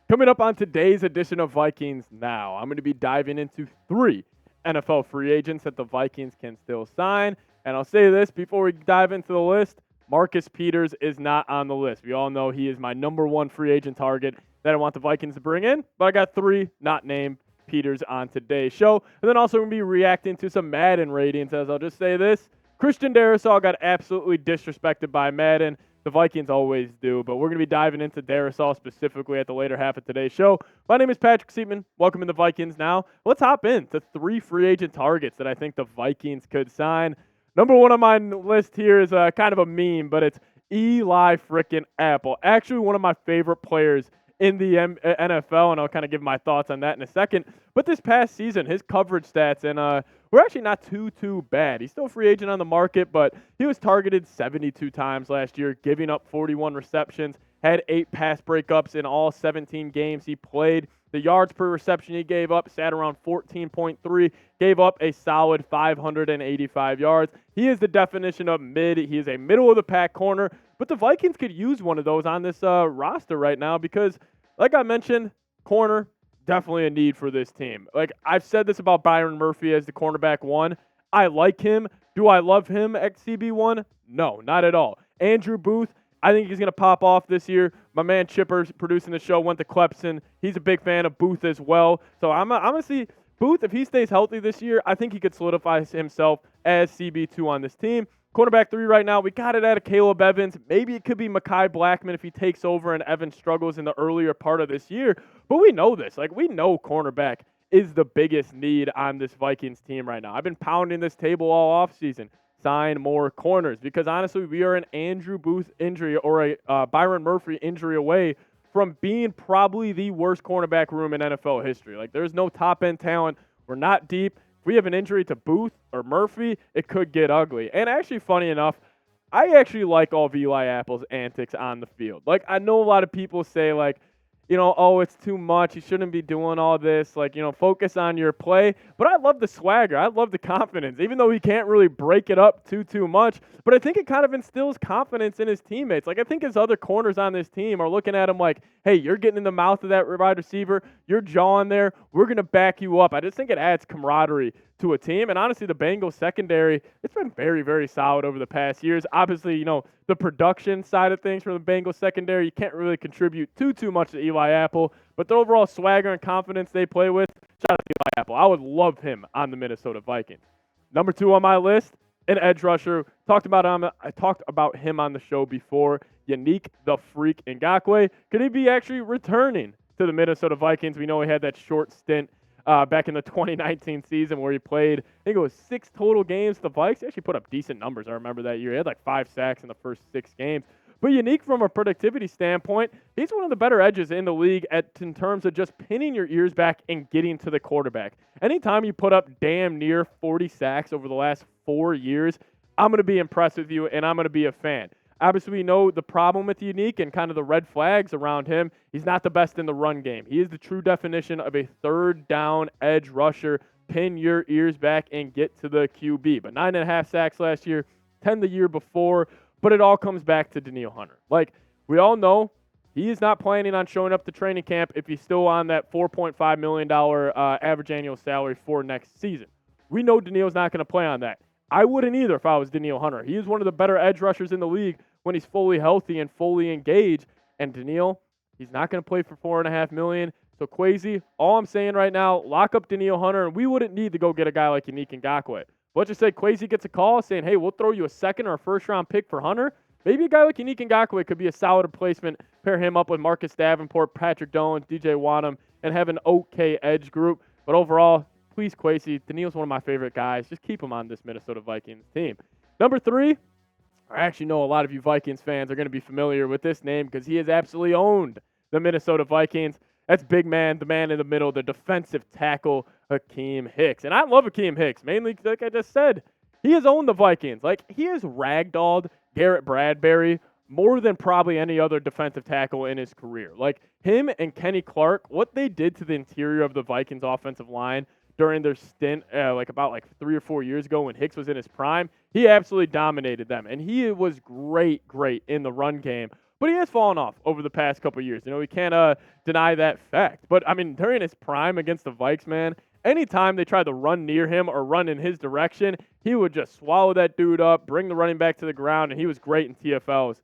Coming up on today's edition of Vikings Now, I'm going to be diving into 3 NFL free agents that the Vikings can still sign. And I'll say this before we dive into the list, Marcus Peters is not on the list. We all know he is my number 1 free agent target that I want the Vikings to bring in, but I got 3 not named Peters on today's show. And then also going to be reacting to some Madden ratings, as I'll just say this. Christian Darrisaw got absolutely disrespected by Madden. The Vikings always do, but we're going to be diving into Darrisaw specifically at the later half of today's show. My name is Patrick Siepman. Welcome to the Vikings Now. Let's hop into 3 free agent targets that I think the Vikings could sign. Number 1 on my list here is kind of a meme, but it's Eli frickin' Apple. Actually, one of my favorite players in the NFL, and I'll kind of give my thoughts on that in a second. But this past season, his coverage stats and were actually not too bad. He's still a free agent on the market, but he was targeted 72 times last year, giving up 41 receptions, had 8 pass breakups in all 17 games he played. The yards per reception he gave up sat around 14.3, gave up a solid 585 yards. He is the definition of mid. He is a middle-of-the-pack corner, but the Vikings could use one of those on this roster right now because, like I mentioned, corner, definitely a need for this team. Like, I've said this about Byron Murphy as the cornerback 1. I like him. Do I love him at CB1? No, not at all. Andrew Booth, I think he's going to pop off this year. My man Chipper, producing the show, went to Clemson. He's a big fan of Booth as well. So I'm going to see Booth, if he stays healthy this year, I think he could solidify himself as CB2 on this team. Cornerback 3 right now, we got it out of Caleb Evans. Maybe it could be Mekhi Blackman if he takes over and Evans struggles in the earlier part of this year. But we know this. Like, we know cornerback is the biggest need on this Vikings team right now. I've been pounding this table all offseason. Sign more corners because, honestly, we are an Andrew Booth injury or a Byron Murphy injury away from being probably the worst cornerback room in NFL history. Like, there's no top-end talent. We're not deep. If we have an injury to Booth or Murphy, it could get ugly. And actually, funny enough, I actually like all of Eli Apple's antics on the field. Like, I know a lot of people say, like, oh, it's too much. You shouldn't be doing all this. Like, focus on your play. But I love the swagger. I love the confidence, even though he can't really break it up too much. But I think it kind of instills confidence in his teammates. Like, I think his other corners on this team are looking at him like, hey, you're getting in the mouth of that wide receiver. You're jawing there. We're going to back you up. I just think it adds camaraderie to a team. And honestly, the Bengals secondary, it's been very, very solid over the past years. Obviously, the production side of things from the Bengals secondary, you can't really contribute too much to Eli Apple. But the overall swagger and confidence they play with, shout out to Eli Apple. I would love him on the Minnesota Vikings. Number 2 on my list, an edge rusher. I talked about him on the show before. Yannick the Freak Ngakoue. Could he be actually returning to the Minnesota Vikings? We know he had that short stint back in the 2019 season where he played, I think it was 6 total games. The Vikes actually put up decent numbers. I remember that year. He had like 5 sacks in the first 6 games. But Yannick, from a productivity standpoint, he's one of the better edges in the league in terms of just pinning your ears back and getting to the quarterback. Anytime you put up damn near 40 sacks over the last 4 years, I'm going to be impressed with you and I'm going to be a fan. Obviously, we know the problem with Yannick and kind of the red flags around him. He's not the best in the run game. He is the true definition of a third down edge rusher. Pin your ears back and get to the QB. But 9.5 sacks last year, 10 the year before. But it all comes back to Danielle Hunter. Like, we all know he is not planning on showing up to training camp if he's still on that $4.5 million average annual salary for next season. We know Danielle's not going to play on that. I wouldn't either if I was Danielle Hunter. He is one of the better edge rushers in the league when he's fully healthy and fully engaged. And Danielle, he's not going to play for $4.5 million. So Kwesi, all I'm saying right now, lock up Danielle Hunter, and we wouldn't need to go get a guy like Yannick Ngakoue. Let's just say Kwesi gets a call saying, hey, we'll throw you a second or a first-round pick for Hunter. Maybe a guy like Yannick Ngakoue could be a solid replacement. Pair him up with Marcus Davenport, Patrick Dolan, DJ Wadham, and have an okay edge group. But overall, please, Kwesi, Danielle's one of my favorite guys. Just keep him on this Minnesota Vikings team. Number 3, I actually know a lot of you Vikings fans are going to be familiar with this name because he has absolutely owned the Minnesota Vikings. That's big man, the man in the middle, the defensive tackle, Akiem Hicks. And I love Akiem Hicks, mainly, like I just said, he has owned the Vikings. Like, he has ragdolled Garrett Bradbury more than probably any other defensive tackle in his career. Like, him and Kenny Clark, what they did to the interior of the Vikings offensive line during their stint about 3 or 4 years ago when Hicks was in his prime, he absolutely dominated them. And he was great in the run game. But he has fallen off over the past couple of years. You know, we can't deny that fact. But, I mean, during his prime against the Vikes, man, anytime they tried to run near him or run in his direction, he would just swallow that dude up, bring the running back to the ground, and he was great in TFLs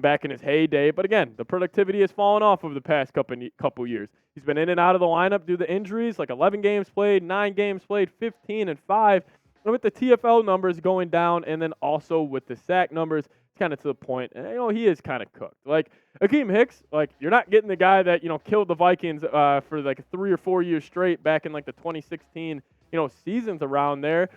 back in his heyday. But again, the productivity has fallen off over the past couple years. He's been in and out of the lineup due to injuries, like 11 games played, 9 games played, 15 and 5. And with the TFL numbers going down, and then also with the sack numbers, it's kind of to the point. And, you know, he is kind of cooked. Like, Akiem Hicks, like, you're not getting the guy that, you know, killed the Vikings for like 3 or 4 years straight back in like the 2016, you know, seasons around there.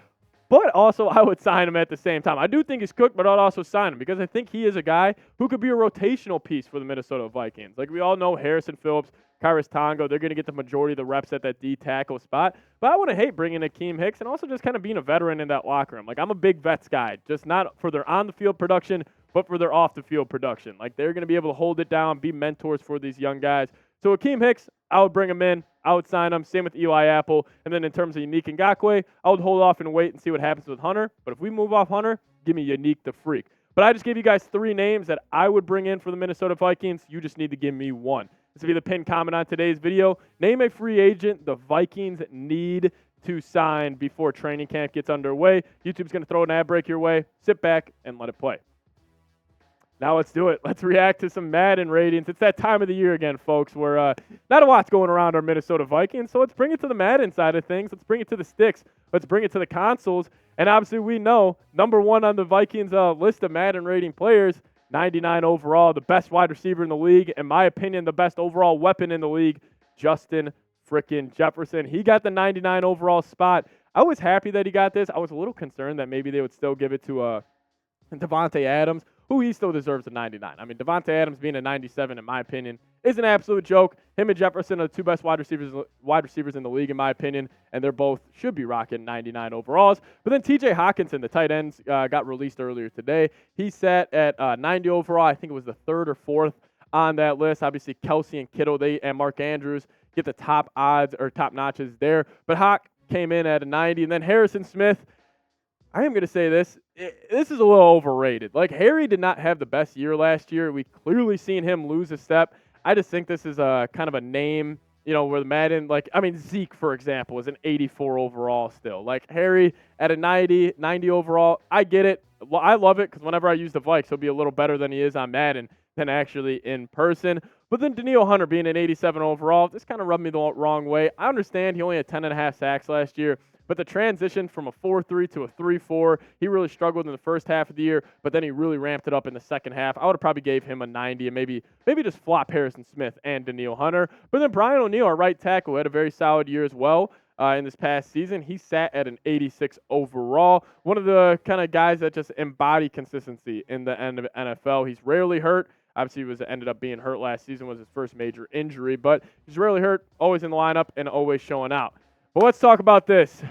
But also, I would sign him at the same time. I do think he's cooked, but I'd also sign him because I think he is a guy who could be a rotational piece for the Minnesota Vikings. Like, we all know Harrison Phillips, Kairos Tongo, they're going to get the majority of the reps at that D tackle spot. But I wouldn't hate bringing Akiem Hicks and also just kind of being a veteran in that locker room. Like, I'm a big vets guy, just not for their on-the-field production, but for their off-the-field production. Like, they're going to be able to hold it down, be mentors for these young guys. So Akiem Hicks, I would bring him in. I would sign him. Same with Eli Apple. And then in terms of Yannick Ngakoue, I would hold off and wait and see what happens with Hunter. But if we move off Hunter, give me Yannick the Freak. But I just gave you guys 3 names that I would bring in for the Minnesota Vikings. You just need to give me one. This will be the pinned comment on today's video. Name a free agent the Vikings need to sign before training camp gets underway. YouTube's going to throw an ad break your way. Sit back and let it play. Now let's do it. Let's react to some Madden ratings. It's that time of the year again, folks, where not a lot's going around our Minnesota Vikings. So let's bring it to the Madden side of things. Let's bring it to the sticks. Let's bring it to the consoles. And obviously we know number 1 on the Vikings list of Madden rating players, 99 overall, the best wide receiver in the league. In my opinion, the best overall weapon in the league, Justin frickin' Jefferson. He got the 99 overall spot. I was happy that he got this. I was a little concerned that maybe they would still give it to Davante Adams, who he still deserves a 99. I mean, Davante Adams being a 97, in my opinion, is an absolute joke. Him and Jefferson are the 2 best wide receivers in the league, in my opinion, and they're both should be rocking 99 overalls. But then TJ Hockenson, the tight ends, got released earlier today. He sat at 90 overall. I think it was the 3rd or 4th on that list. Obviously, Kelsey and Kittle, and Mark Andrews get the top odds or top notches there. But Hawk came in at a 90, and then Harrison Smith. I am going to say this. This is a little overrated. Like, Harry did not have the best year last year. We clearly seen him lose a step. I just think this is a kind of a name, you know, where the Madden, like, I mean, Zeke, for example, is an 84 overall still. Like, Harry at a 90 overall, I get it. Well, I love it because whenever I use the Vikes, he'll be a little better than he is on Madden than actually in person. But then Danielle Hunter being an 87 overall, this kind of rubbed me the wrong way. I understand he only had 10.5 sacks last year. But the transition from a 4-3 to a 3-4, he really struggled in the first half of the year, but then he really ramped it up in the second half. I would have probably gave him a 90 and maybe just flop Harrison Smith and Danielle Hunter. But then Brian O'Neill, our right tackle, had a very solid year as well in this past season. He sat at an 86 overall. One of the kind of guys that just embody consistency in the NFL. He's rarely hurt. Obviously, he ended up being hurt last season, was his first major injury, but he's rarely hurt, always in the lineup, and always showing out. But let's talk about this.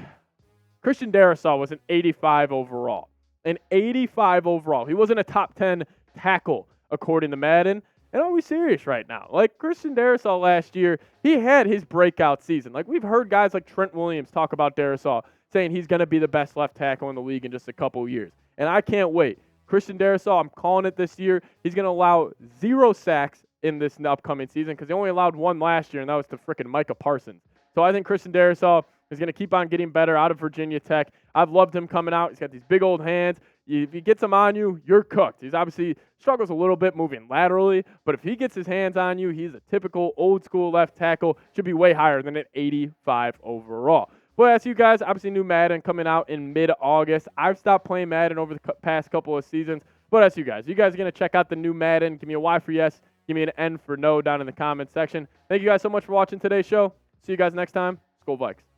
Christian Darrisaw was an 85 overall. An 85 overall. He wasn't a top 10 tackle, according to Madden. And are we serious right now? Like, Christian Darrisaw last year, he had his breakout season. Like, we've heard guys like Trent Williams talk about Darrisaw, saying he's going to be the best left tackle in the league in just a couple years. And I can't wait. Christian Darrisaw, I'm calling it this year. He's going to allow 0 sacks in this upcoming season because he only allowed 1 last year, and that was to frickin' Micah Parsons. So I think Christian Darrisaw is going to keep on getting better out of Virginia Tech. I've loved him coming out. He's got these big old hands. If he gets them on you, you're cooked. He's obviously struggles a little bit moving laterally, but if he gets his hands on you, he's a typical old school left tackle. Should be way higher than an 85 overall. Well, as you guys, obviously new Madden coming out in mid-August. I've stopped playing Madden over the past couple of seasons, but as you guys are going to check out the new Madden. Give me a Y for yes. Give me an N for no down in the comment section. Thank you guys so much for watching today's show. See you guys next time. Skol Vikes.